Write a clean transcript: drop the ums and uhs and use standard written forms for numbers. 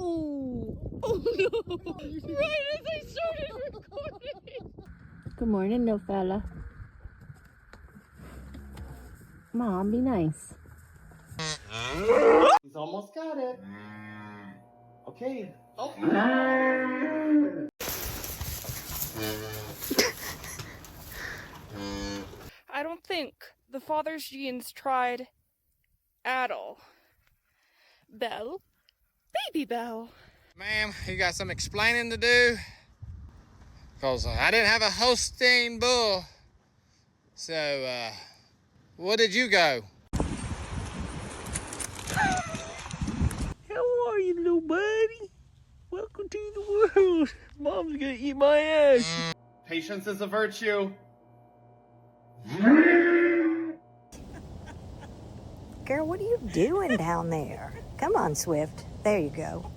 Oh no! Right as I started recording. Good morning, no fella. Mom, be nice. He's almost got it. Okay. Oh. I don't think the father's genes tried at all. Belle? Baby Belle. Ma'am, you got some explaining to do? Because I didn't have a Holstein bull. So, where did you go? How are you, little buddy? Welcome to the world. Mom's gonna eat my ass. Patience is a virtue. Girl, what are you doing down there? Come on, Swift. There you go.